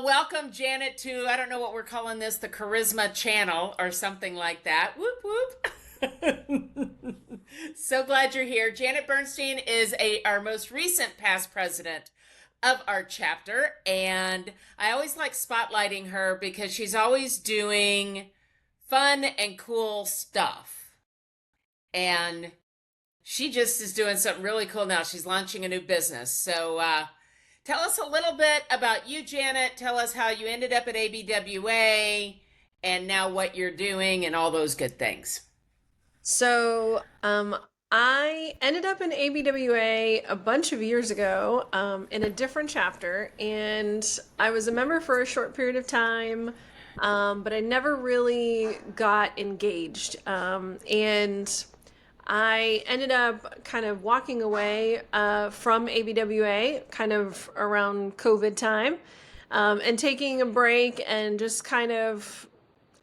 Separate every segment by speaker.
Speaker 1: welcome Janet to, I don't know what we're calling this, the Charisma Channel or something like that. Whoop, whoop. So glad you're here. Janet Bernstein is our most recent past president of our chapter. And I always like spotlighting her because she's always doing fun and cool stuff. And she just is doing something really cool now. She's launching a new business. So tell us a little bit about you, Janet. Tell us how you ended up at ABWA and now what you're doing and all those good things.
Speaker 2: So, I ended up in ABWA a bunch of years ago, in a different chapter, and I was a member for a short period of time, but I never really got engaged. And I ended up kind of walking away from ABWA kind of around COVID time, and taking a break and just kind of,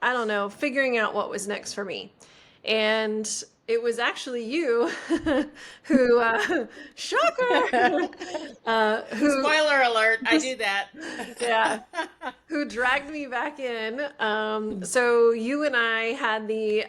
Speaker 2: I don't know, figuring out what was next for me. And it was actually you who, shocker, who,
Speaker 1: Spoiler alert, I do that.
Speaker 2: yeah, who dragged me back in. So you and I had the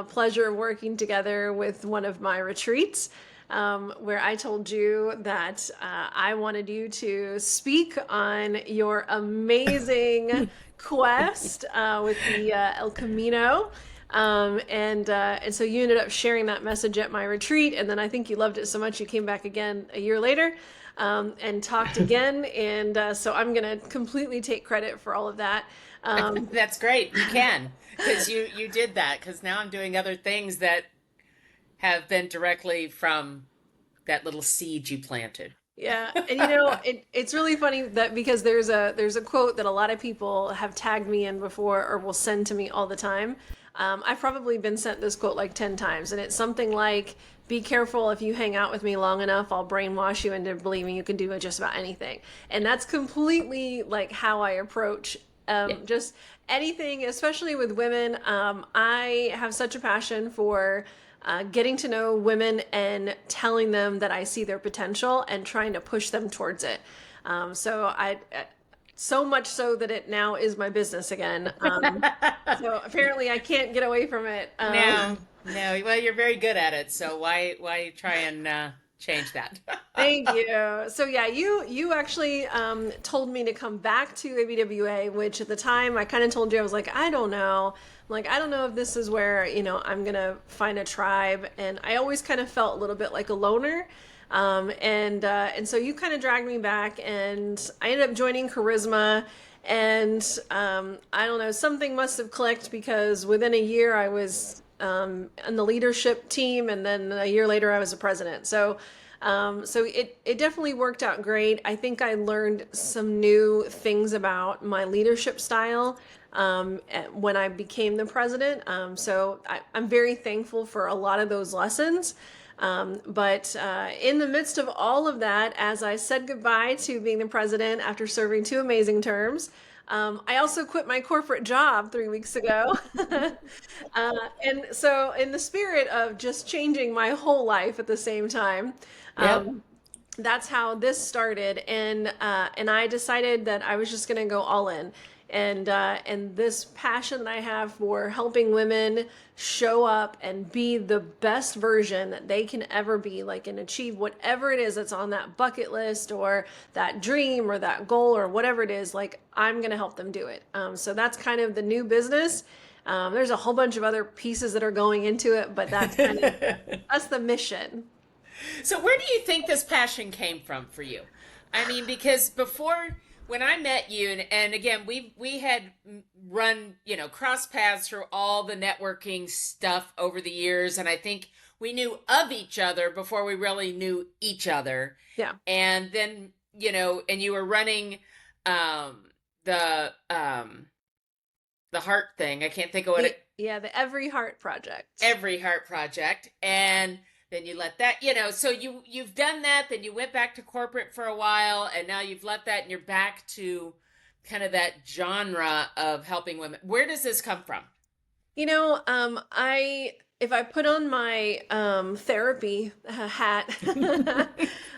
Speaker 2: pleasure of working together with one of my retreats, where I told you that I wanted you to speak on your amazing quest with the El Camino. And so you ended up sharing that message at my retreat, and then I think you loved it so much you came back again a year later, and talked again. And so I'm gonna completely take credit for all of that.
Speaker 1: That's great. You can, because you did that. Because now I'm doing other things that have been directly from that little seed you planted.
Speaker 2: Yeah, and it's really funny that because there's a quote that a lot of people have tagged me in before or will send to me all the time. I've probably been sent this quote like 10 times, and it's something like, "Be careful, if you hang out with me long enough, I'll brainwash you into believing you can do just about anything." And that's completely like how I approach just anything, especially with women. I have such a passion for getting to know women and telling them that I see their potential and trying to push them towards it. So much so that it now is my business again. So apparently I can't get away from it.
Speaker 1: No, no. Well, you're very good at it. So why try and change that?
Speaker 2: Thank you. So yeah, you actually told me to come back to ABWA, which at the time I kind of told you I was like, I don't know. Like, I don't know if this is where, I'm gonna find a tribe. And I always kind of felt a little bit like a loner. And so you kind of dragged me back, and I ended up joining Charisma. And I don't know, something must have clicked because within a year I was in the leadership team, and then a year later I was a president. So it definitely worked out great. I think I learned some new things about my leadership style when I became the president. I'm very thankful for a lot of those lessons. But in the midst of all of that, as I said goodbye to being the president after serving 2 amazing terms, I also quit my corporate job 3 weeks ago. And so in the spirit of just changing my whole life at the same time,
Speaker 1: Yep.
Speaker 2: that's how this started. And I decided that I was just going to go all in. And this passion that I have for helping women show up and be the best version that they can ever be, like, and achieve whatever it is that's on that bucket list or that dream or that goal or whatever it is, like, I'm going to help them do it. So that's kind of the new business. There's a whole bunch of other pieces that are going into it, but that's the mission.
Speaker 1: So where do you think this passion came from for you? I mean, because before when I met you, and again, we had run, cross paths through all the networking stuff over the years, and I think we knew of each other before we really knew each other.
Speaker 2: Yeah.
Speaker 1: And then, and you were running the heart thing. I can't think of what it.
Speaker 2: Yeah, the Every Heart Project.
Speaker 1: Every Heart Project, and then you let that, so you've done that, then you went back to corporate for a while, and now you've let that and you're back to kind of that genre of helping women. Where does this come from?
Speaker 2: If I put on my therapy hat,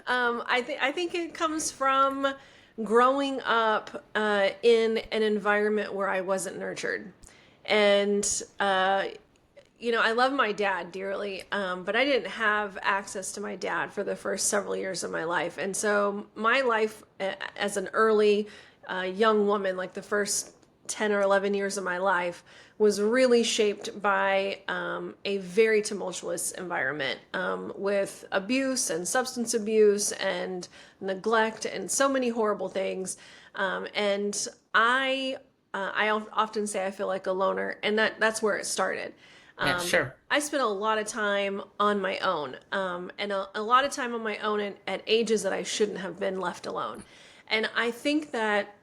Speaker 2: I think it comes from growing up in an environment where I wasn't nurtured. And, I love my dad dearly, but I didn't have access to my dad for the first several years of my life. And so my life as an early young woman, like the first 10 or 11 years of my life, was really shaped by a very tumultuous environment with abuse and substance abuse and neglect and so many horrible things. And I often say I feel like a loner, and that's where it started.
Speaker 1: Yeah, sure.
Speaker 2: I spent a lot of time on my own, and a lot of time on my own at ages that I shouldn't have been left alone. And I think that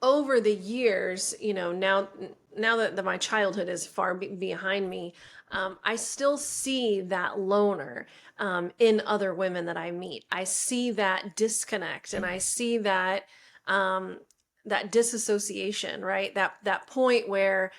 Speaker 2: over the years, now that my childhood is far behind me, I still see that loner in other women that I meet. I see that disconnect, and I see that that disassociation, right? That point where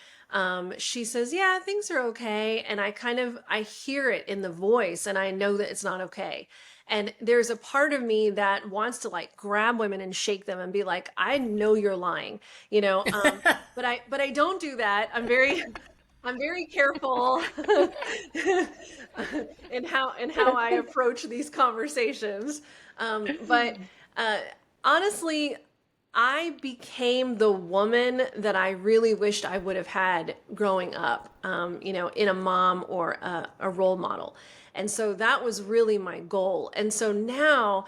Speaker 2: she says, yeah, things are okay. And I hear it in the voice, and I know that it's not okay. And there's a part of me that wants to like grab women and shake them and be like, I know you're lying, but I don't do that. I'm very careful in how I approach these conversations. But honestly, I became the woman that I really wished I would have had growing up, in a mom or a role model. And so that was really my goal. And so now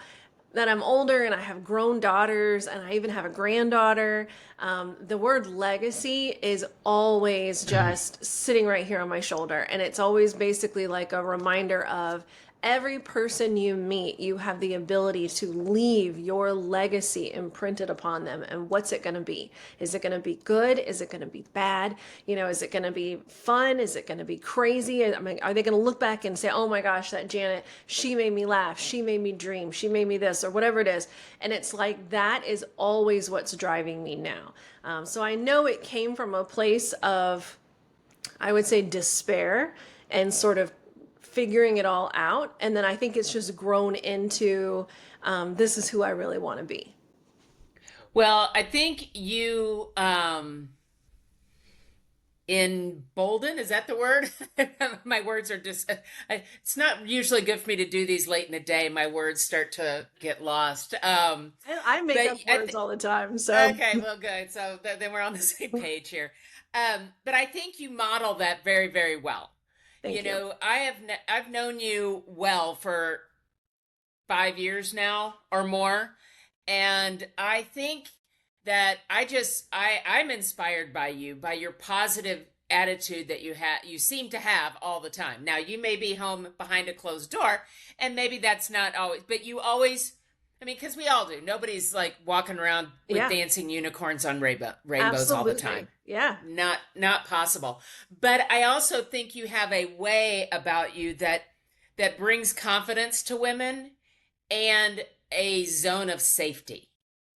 Speaker 2: that I'm older and I have grown daughters and I even have a granddaughter, the word legacy is always just sitting right here on my shoulder. And it's always basically like a reminder of every person you meet, you have the ability to leave your legacy imprinted upon them. And what's it going to be? Is it going to be good? Is it going to be bad? Is it going to be fun? Is it going to be crazy? I mean, are they going to look back and say, oh my gosh, that Janet, she made me laugh. She made me dream. She made me this, or whatever it is. And it's like, that is always what's driving me now. So I know it came from a place of, I would say, despair and sort of figuring it all out. And then I think it's just grown into this is who I really want to be.
Speaker 1: Well, I think you embolden, is that the word? My words are just, it's not usually good for me to do these late in the day. My words start to get lost.
Speaker 2: I make up words all the time. So
Speaker 1: okay, well, good. So then we're on the same page here. But I think you model that very, very well.
Speaker 2: Thank you.
Speaker 1: I've known you well for 5 years now or more, and I think that I'm inspired by you, by your positive attitude that you seem to have all the time. Now, you may be home behind a closed door, and maybe that's not always, but you always. I mean, because we all do. Nobody's like walking around with dancing unicorns on rainbows
Speaker 2: Absolutely.
Speaker 1: all the time.
Speaker 2: Yeah.
Speaker 1: Not possible. But I also think you have a way about you that brings confidence to women and a zone of safety.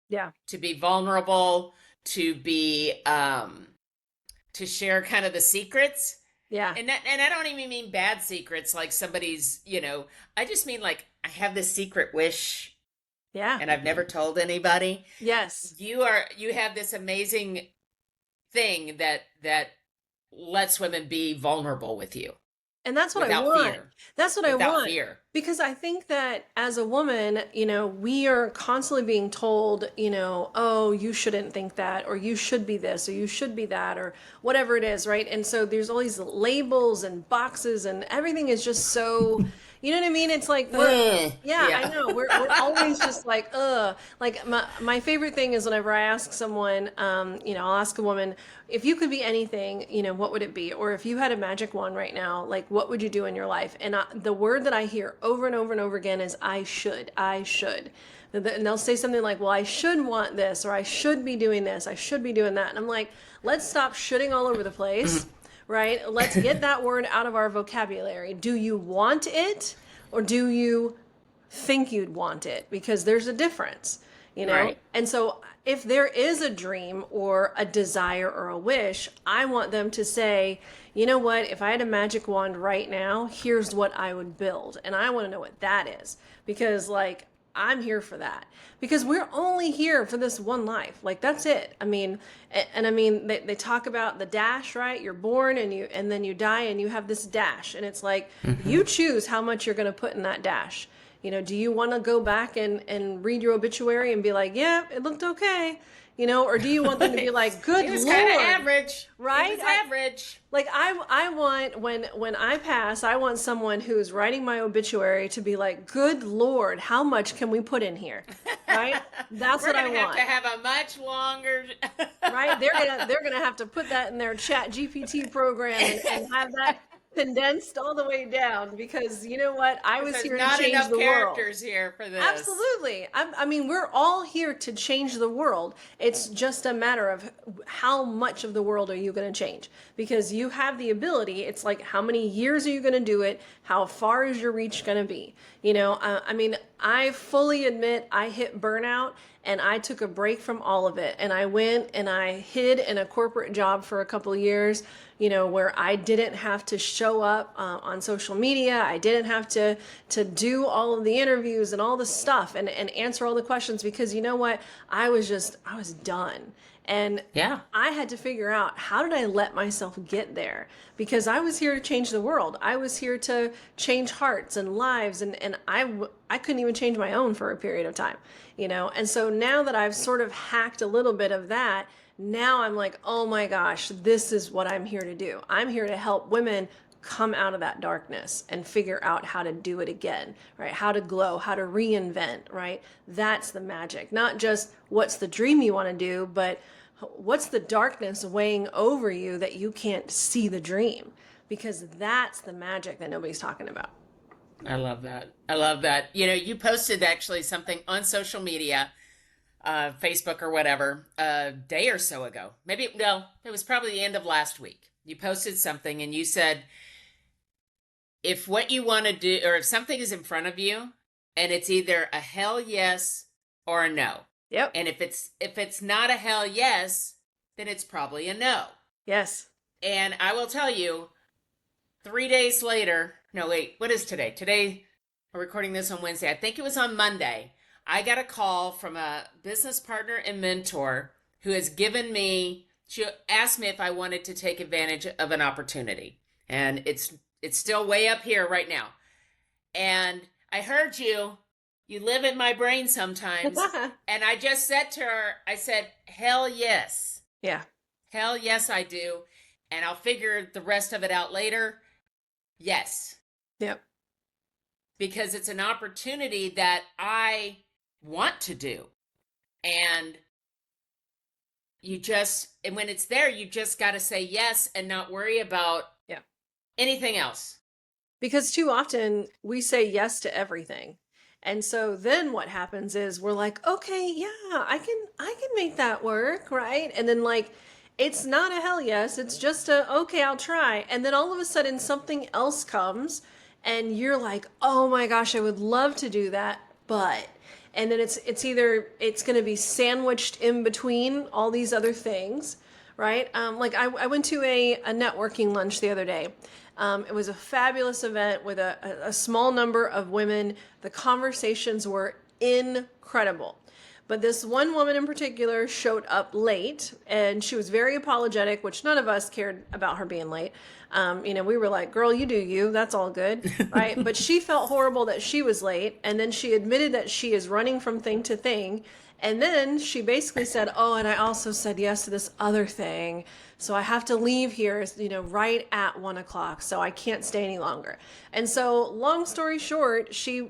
Speaker 2: Yeah.
Speaker 1: To be vulnerable, to be to share kind of the secrets.
Speaker 2: Yeah.
Speaker 1: And I don't even mean bad secrets like somebody's, I just mean like I have this secret wish.
Speaker 2: Yeah.
Speaker 1: And I've never told anybody.
Speaker 2: Yes.
Speaker 1: You have this amazing thing that lets women be vulnerable with you.
Speaker 2: And that's what I want. That's what I want. Fear. Because I think that as a woman, we are constantly being told, oh, you shouldn't think that, or you should be this, or you should be that, or whatever it is, right? And so there's all these labels and boxes, and everything is just so, you know what I mean? It's like, I know. We're always just like, ugh. Like my favorite thing is whenever I ask someone, I'll ask a woman, if you could be anything, what would it be? Or if you had a magic wand right now, like what would you do in your life? And the word that I hear over and over and over again is I should. And they'll say something like, well, I should want this, or I should be doing this, I should be doing that. And I'm like, let's stop shoulding all over the place, right? Let's get that word out of our vocabulary. Do you want it, or do you think you'd want it? Because there's a difference, Right. And so if there is a dream or a desire or a wish, I want them to say, you know what, if I had a magic wand right now, here's what I would build. And I want to know what that is. Because like, I'm here for that, because we're only here for this one life. Like, that's it. I mean, and I mean, they talk about the dash, right? You're born and then you die and you have this dash. And it's like, you choose how much you're going to put in that dash. Do you want to go back and read your obituary and be like, yeah, it looked okay? Or do you want them to be like, good
Speaker 1: He was
Speaker 2: Lord,
Speaker 1: kind of average,
Speaker 2: right?
Speaker 1: He was average.
Speaker 2: Like, I want, when I pass, I want someone who's writing my obituary to be like, good Lord, how much can we put in here? Right? That's what I want.
Speaker 1: We're gonna have to have a much longer.
Speaker 2: Right? They're gonna have to put that in their Chat GPT program and have that condensed all the way down, because you know what? I was here to change the world.
Speaker 1: Not enough characters here for this.
Speaker 2: Absolutely. I mean, we're all here to change the world. It's just a matter of how much of the world are you going to change? Because you have the ability. It's like, how many years are you going to do it? How far is your reach going to be? I mean, I fully admit I hit burnout, and I took a break from all of it. And I went and I hid in a corporate job for a couple of years, where I didn't have to show up on social media. I didn't have to do all of the interviews and all the stuff and answer all the questions, because you know what? I was done. And
Speaker 1: yeah,
Speaker 2: I had to figure out, how did I let myself get there? Because I was here to change the world. I was here to change hearts and lives. And I couldn't even change my own for a period of time, And so now that I've sort of hacked a little bit of that, now I'm like, oh my gosh, this is what I'm here to do. I'm here to help women come out of that darkness and figure out how to do it again, right? How to glow, how to reinvent, right? That's the magic. Not just what's the dream you want to do, but what's the darkness weighing over you that you can't see the dream? Because that's the magic that nobody's talking about.
Speaker 1: I love that. I love that. You posted actually something on social media, Facebook or whatever, a day or so ago. It was probably the end of last week. You posted something and you said, if what you want to do, or if something is in front of you and it's either a hell yes or a no.
Speaker 2: Yep.
Speaker 1: And if it's not a hell yes, then it's probably a no.
Speaker 2: Yes.
Speaker 1: And I will tell you, 3 days later, no, wait, what is today? Today, we're recording this on Wednesday. I think it was on Monday. I got a call from a business partner and mentor who has given me, she asked me if I wanted to take advantage of an opportunity. And it's still way up here right now. And I heard you live in my brain sometimes. And I just said to her, I said, hell yes.
Speaker 2: Yeah.
Speaker 1: Hell yes, I do. And I'll figure the rest of it out later. Yes.
Speaker 2: Yep.
Speaker 1: Because it's an opportunity that I want to do. And when it's there, you just got to say yes and not worry about anything else.
Speaker 2: Because too often we say yes to everything. And so then what happens is we're like, okay, yeah, I can make that work, right? And then it's not a hell yes, it's just okay, I'll try. And then all of a sudden something else comes and you're like, oh my gosh, I would love to do that, but, and then it's either it's going to be sandwiched in between all these other things, right? I went to a networking lunch the other day. It was a fabulous event with a small number of women. The conversations were incredible. But this one woman in particular showed up late, and she was very apologetic, which none of us cared about her being late. We were like, girl, you do you. That's all good, right? But she felt horrible that she was late, and then she admitted that she is running from thing to thing. And then she basically said, oh, and I also said yes to this other thing. So I have to leave here, right at 1:00. So I can't stay any longer. And so long story short, she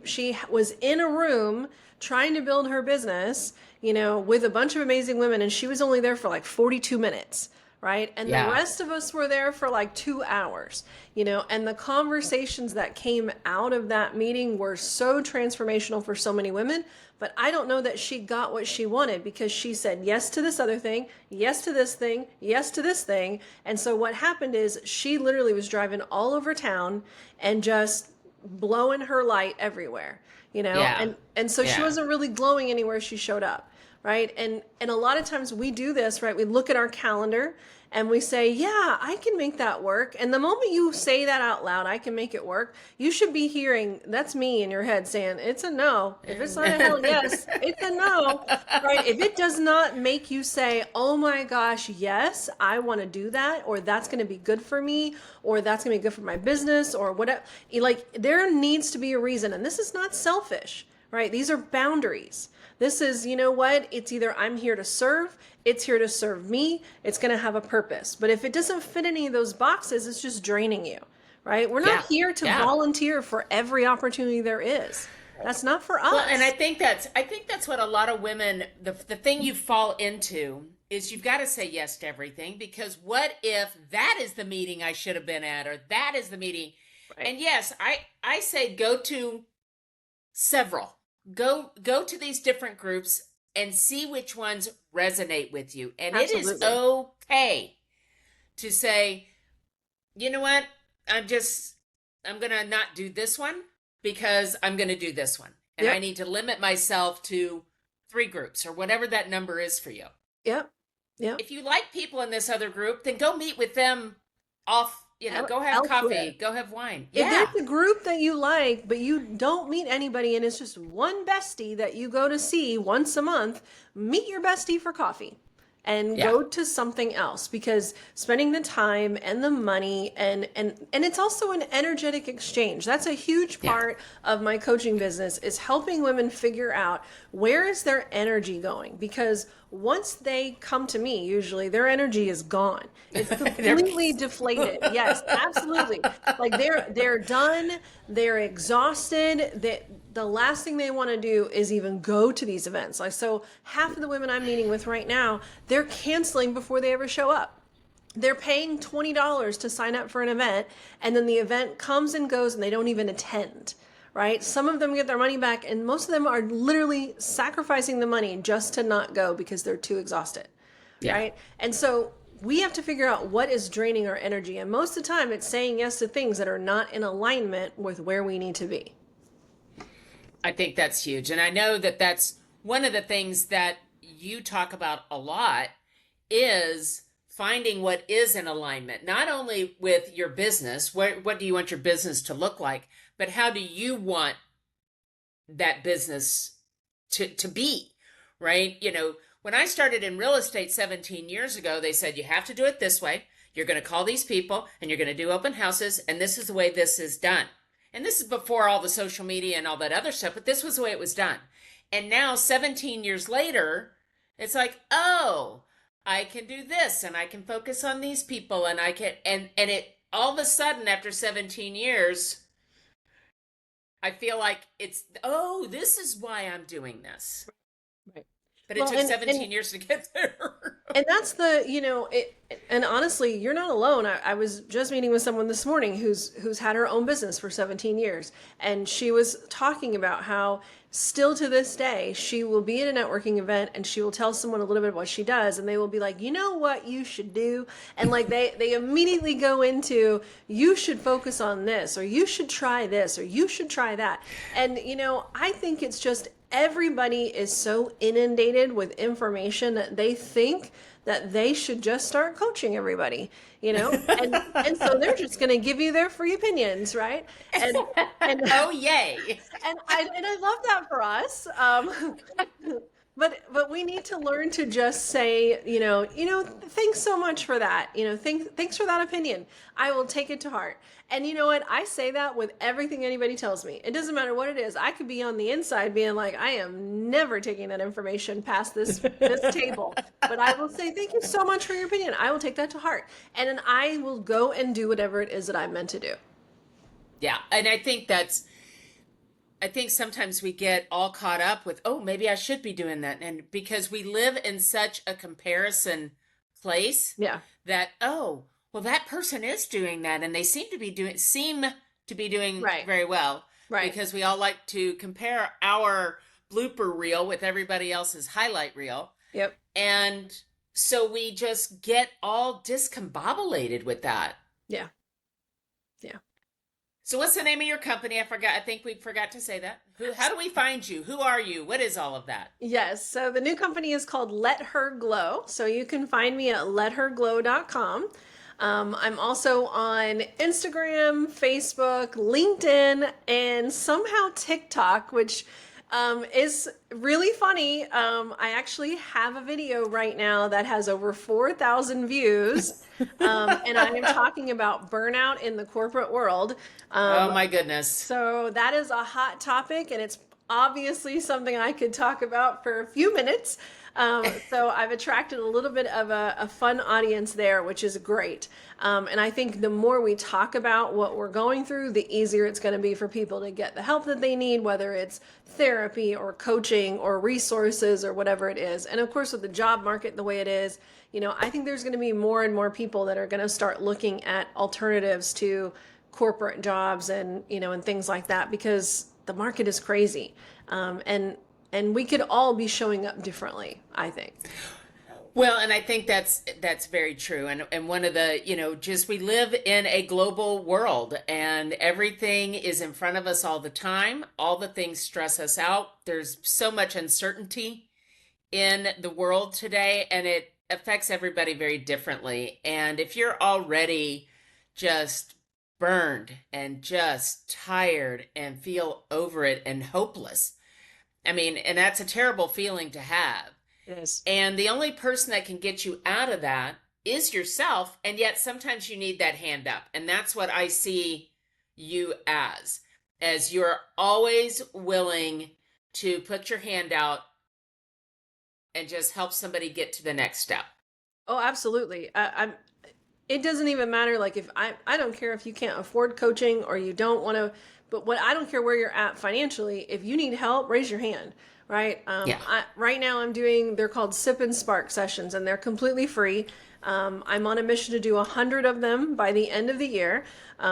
Speaker 2: was in a room trying to build her business, with a bunch of amazing women. And she was only there for 42 minutes. Right. And the rest of us were there for 2 hours, and the conversations that came out of that meeting were so transformational for so many women. But I don't know that she got what she wanted, because she said yes to this other thing, yes to this thing, yes to this thing. And so what happened is she literally was driving all over town and just blowing her light everywhere, and so she wasn't really glowing anywhere she showed up. right? And a lot of times we do this, right? We look at our calendar and we say, yeah, I can make that work. And the moment you say that out loud, I can make it work, you should be hearing, that's me in your head saying, it's a no. If it's not a hell yes, it's a no, right? If it does not make you say, oh my gosh, yes, I want to do that, or that's going to be good for me, or that's going to be good for my business, or whatever, like there needs to be a reason. And this is not selfish, right? These are boundaries. This is, you know what? It's either I'm here to serve, it's here to serve me, it's going to have a purpose. But if it doesn't fit any of those boxes, it's just draining you, right? We're not here to volunteer for every opportunity there is. That's not for us.
Speaker 1: Well, and I think that's what a lot of women, the thing you fall into is you've got to say yes to everything, because what if that is the meeting I should have been at, or that is the meeting. Right. And yes, I say go to several. Go to these different groups and see which ones resonate with you. And Absolutely. It is okay to say, you know what? I'm going to not do this one because I'm going to do this one. And I need to limit myself to 3 groups or whatever that number is for you.
Speaker 2: Yep.
Speaker 1: If you like people in this other group, then go meet with them off. Go have coffee, go have wine.
Speaker 2: If there's a group that you like, but you don't meet anybody and it's just one bestie that you go to see once a month, meet your bestie for coffee and go to something else, because spending the time and the money and it's also an energetic exchange. That's a huge part of my coaching business, is helping women figure out where is their energy going, because once they come to me, usually their energy is gone. It's completely deflated. Yes, absolutely. Like they're done. They're exhausted. The last thing they want to do is even go to these events. Like, so half of the women I'm meeting with right now, they're canceling before they ever show up. They're paying $20 to sign up for an event, and then the event comes and goes and they don't even attend. Right? Some of them get their money back, and most of them are literally sacrificing the money just to not go because they're too exhausted. Right? And so we have to figure out what is draining our energy. And most of the time it's saying yes to things that are not in alignment with where we need to be.
Speaker 1: I think that's huge. And I know that that's one of the things that you talk about a lot, is finding what is in alignment, not only with your business, what do you want your business to look like, but how do you want that business to be, right? When I started in real estate 17 years ago, they said, you have to do it this way. You're going to call these people and you're going to do open houses. And this is the way this is done. And this is before all the social media and all that other stuff, but this was the way it was done. And now 17 years later, it's like, oh, I can do this and I can focus on these people and I can, and it all of a sudden after 17 years, I feel like it's, oh, this is why I'm doing this. Right. But it took 17 years to get there.
Speaker 2: And that's and honestly, you're not alone. I was just meeting with someone this morning who's had her own business for 17 years. And she was talking about how still to this day, she will be at a networking event and she will tell someone a little bit of what she does. And they will be like, you know what you should do? And like they immediately go into, you should focus on this, or you should try this, or you should try that. And, I think it's just, everybody is so inundated with information that they think that they should just start coaching everybody, and so they're just going to give you their free opinions, right? And
Speaker 1: oh yay!
Speaker 2: And I love that for us. But we need to learn to just say, thanks so much for that. Thanks for that opinion. I will take it to heart. And you know what? I say that with everything anybody tells me. It doesn't matter what it is. I could be on the inside being like, I am never taking that information past this table. But I will say, thank you so much for your opinion. I will take that to heart. And then I will go and do whatever it is that I'm meant to do.
Speaker 1: Yeah. And I think sometimes we get all caught up with, oh, maybe I should be doing that. And because we live in such a comparison place that, oh, well, that person is doing that. And they seem to be doing
Speaker 2: right.
Speaker 1: very well.
Speaker 2: Right.
Speaker 1: Because we all like to compare our blooper reel with everybody else's highlight reel.
Speaker 2: Yep.
Speaker 1: And so we just get all discombobulated with that.
Speaker 2: Yeah. Yeah.
Speaker 1: So what's the name of your company? I forgot. I think we forgot to say that. How do we find you? Who are you? What is all of that?
Speaker 2: Yes. So the new company is called Let Her Glow. So you can find me at letherglow.com. I'm also on Instagram, Facebook, LinkedIn, and somehow TikTok, which is really funny. I actually have a video right now that has over 4,000 views, and I am talking about burnout in the corporate world.
Speaker 1: Oh
Speaker 2: Um,
Speaker 1: my goodness.
Speaker 2: so that is a hot topic, and it's obviously something I could talk about for a few minutes. So I've attracted a little bit of a fun audience there, which is great. And I think the more we talk about what we're going through, the easier it's going to be for people to get the help that they need, whether it's therapy or coaching or resources or whatever it is. And of course, with the job market the way it is, I think there's going to be more and more people that are going to start looking at alternatives to corporate jobs and things like that, because the market is crazy. And we could all be showing up differently, I think.
Speaker 1: Well, and I think that's very true. And one of the, just we live in a global world and everything is in front of us all the time. All the things stress us out. There's so much uncertainty in the world today, and it affects everybody very differently. And if you're already just burned and just tired and feel over it and hopeless, I mean, and that's a terrible feeling to have.
Speaker 2: It is.
Speaker 1: And the only person that can get you out of that is yourself. And yet sometimes you need that hand up. And that's what I see you as you're always willing to put your hand out and just help somebody get to the next step.
Speaker 2: Oh, absolutely. It doesn't even matter. Like, if I don't care if you can't afford coaching or you don't want to, but I don't care where you're at financially. If you need help, raise your hand. Right.
Speaker 1: Yeah.
Speaker 2: Right now I'm doing, they're called Sip and Spark sessions, and they're completely free. I'm on a mission to do 100 of them by the end of the year.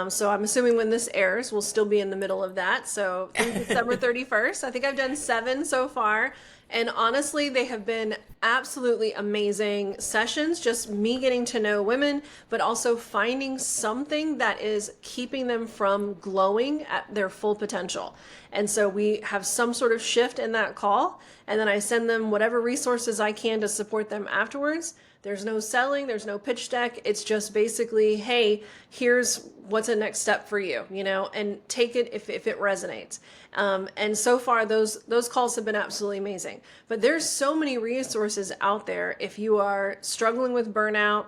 Speaker 2: So I'm assuming when this airs, we'll still be in the middle of that. So through December 31st, I think I've done 7 so far. And honestly, they have been absolutely amazing sessions, just me getting to know women, but also finding something that is keeping them from glowing at their full potential. And so we have some sort of shift in that call, and then I send them whatever resources I can to support them afterwards. There's no selling, there's no pitch deck. It's just basically, hey, here's what's the next step for you, and take it if it resonates. And so far, those calls have been absolutely amazing. But there's so many resources out there. If you are struggling with burnout,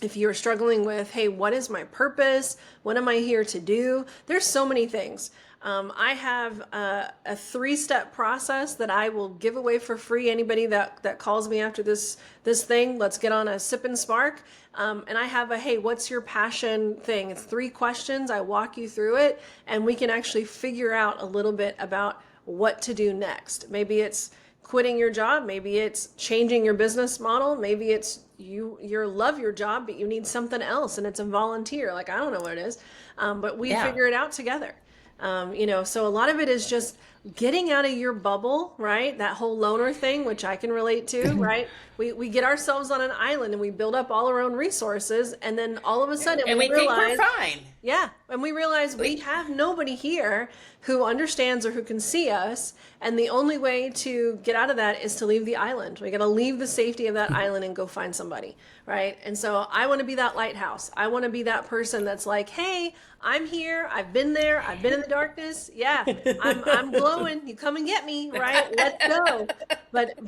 Speaker 2: if you're struggling with, hey, what is my purpose? What am I here to do? There's so many things. I have a 3-step process that I will give away for free. Anybody that calls me after this thing, let's get on a Sip and Spark. And I have a, hey, what's your passion thing? It's 3 questions. I walk you through it, and we can actually figure out a little bit about what to do next. Maybe it's quitting your job. Maybe it's changing your business model. Maybe it's you love your job, but you need something else, and it's a volunteer. Like, I don't know what it is, but we figure it out together. So a lot of it is just getting out of your bubble, right? That whole loner thing, which I can relate to, right? We get ourselves on an island and we build up all our own resources, and then all of a sudden
Speaker 1: And we
Speaker 2: realize,
Speaker 1: think we're fine.
Speaker 2: yeah, and we realize we have nobody here who understands or who can see us, and the only way to get out of that is to leave the island. We got to leave the safety of that island and go find somebody, right? And so I want to be that lighthouse. I want to be that person that's like, hey, I'm here. I've been there. I've been in the darkness. Yeah, I'm glowing. You come and get me, right? Let's go. But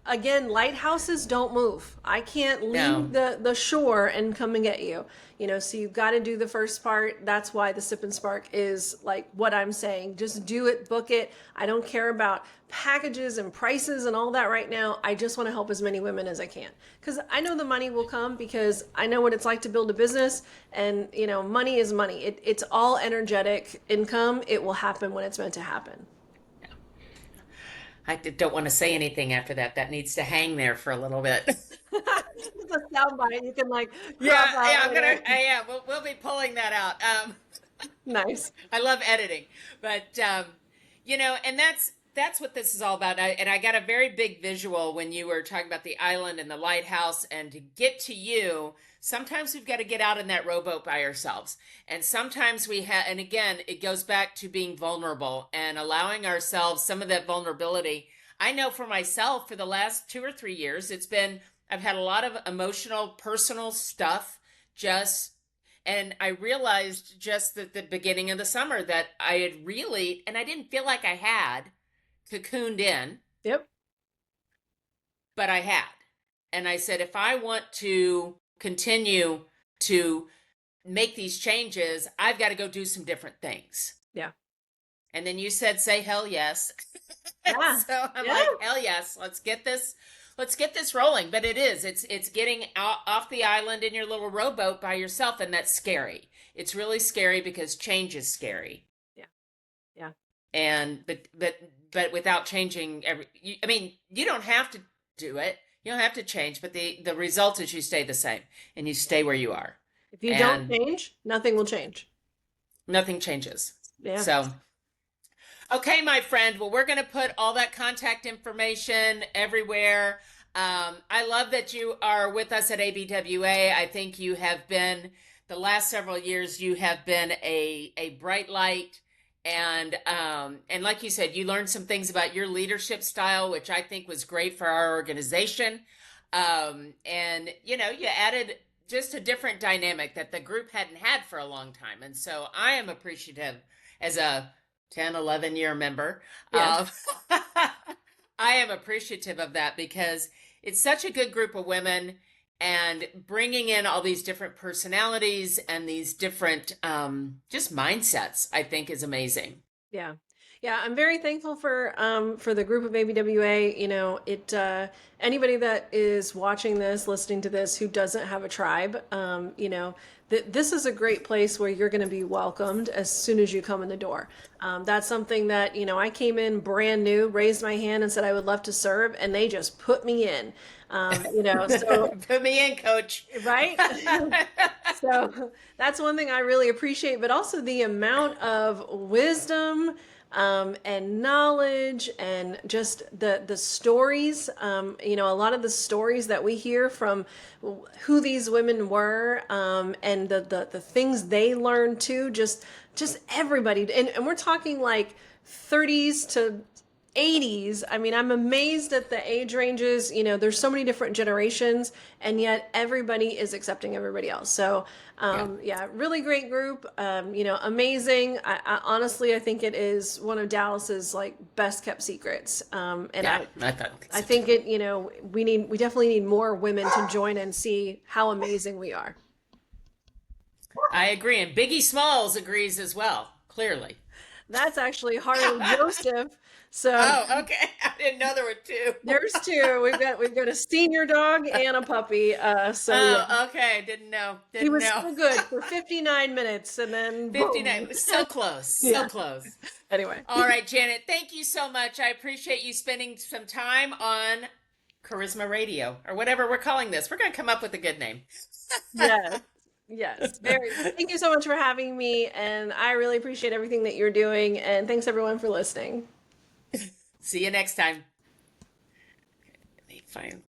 Speaker 2: again, lighthouses don't move. I can't leave the shore and come and get you. So you've got to do the first part. That's why the Sip and Spark is like what I'm saying. Just do it, book it. I don't care about packages and prices and all that right now. I just want to help as many women as I can, because I know the money will come, because I know what it's like to build a business, and money is money. It's all energetic income. It will happen when it's meant to happen.
Speaker 1: I don't want to say anything after that. That needs to hang there for a little bit.
Speaker 2: It's a soundbite. You can
Speaker 1: Yeah, we'll be pulling that out.
Speaker 2: Nice.
Speaker 1: I love editing, but and that's that's what this is all about. And I got a very big visual when you were talking about the island and the lighthouse. And to get to you, sometimes we've got to get out in that rowboat by ourselves. And sometimes we have, and again, it goes back to being vulnerable and allowing ourselves some of that vulnerability. I know for myself, for the last 2 or 3 years, I've had a lot of emotional, personal stuff just, and I realized just at the beginning of the summer that I had really, and I didn't feel like I had cocooned in,
Speaker 2: Yep.
Speaker 1: but I had. And I said, if I want to continue to make these changes, I've got to go do some different things.
Speaker 2: Yeah.
Speaker 1: And then you said, say hell yes.
Speaker 2: Yeah.
Speaker 1: So I'm
Speaker 2: Yeah.
Speaker 1: like, hell yes, let's get this rolling. But it's getting out off the island in your little rowboat by yourself, and that's scary. It's really scary because change is scary.
Speaker 2: Yeah. Yeah.
Speaker 1: And but without changing I mean, you don't have to do it. You don't have to change, but the result is you stay the same and you stay where you are.
Speaker 2: If you don't
Speaker 1: And
Speaker 2: change, nothing will change.
Speaker 1: nothing changes.
Speaker 2: Yeah.
Speaker 1: So okay, my friend. Well, we're going to put all that contact information everywhere. I love that you are with us at ABWA. I think you have been, the last several years, you have been a bright light. And like you said, you learned some things about your leadership style, which I think was great for our organization. And, you added just a different dynamic that the group hadn't had for a long time. And so I am appreciative as a 10, 11-year member.
Speaker 2: Yeah.
Speaker 1: I am appreciative of that because it's such a good group of women, and bringing in all these different personalities and these different just mindsets, I think is amazing.
Speaker 2: Yeah. Yeah, I'm very thankful for the group of ABWA. Anybody that is watching this, listening to this, who doesn't have a tribe, this is a great place where you're going to be welcomed as soon as you come in the door. That's something that, I came in brand new, raised my hand and said I would love to serve, and they just put me in. So
Speaker 1: Put me in, coach.
Speaker 2: right? So that's one thing I really appreciate, but also the amount of wisdom and knowledge and just the stories, a lot of the stories that we hear from who these women were, and the things they learned too, just everybody. And we're talking like 30s to 80s. I mean, I'm amazed at the age ranges. There's so many different generations, and yet everybody is accepting everybody else. So, yeah, really great group. Amazing. I honestly, I think it is one of Dallas's like best kept secrets. And
Speaker 1: Yeah, I thought
Speaker 2: I think it, we definitely need more women to join and see how amazing we are.
Speaker 1: I agree. And Biggie Smalls agrees as well, clearly.
Speaker 2: That's actually Harley Joseph. So
Speaker 1: Oh, okay. I didn't know there were two.
Speaker 2: there's two. We've got a senior dog and a puppy. So yeah.
Speaker 1: Oh, okay. Didn't know.
Speaker 2: He
Speaker 1: Didn't
Speaker 2: was
Speaker 1: know.
Speaker 2: so good for 59 minutes, and then boom.
Speaker 1: 59. So close. So
Speaker 2: Yeah.
Speaker 1: close.
Speaker 2: Anyway.
Speaker 1: All right, Janet, thank you so much. I appreciate you spending some time on Charisma Radio, or whatever we're calling this. We're going to come up with a good name.
Speaker 2: Yes. Yes. Very. Thank you so much for having me, and I really appreciate everything that you're doing, and thanks everyone for listening.
Speaker 1: See you next time. Okay, let me find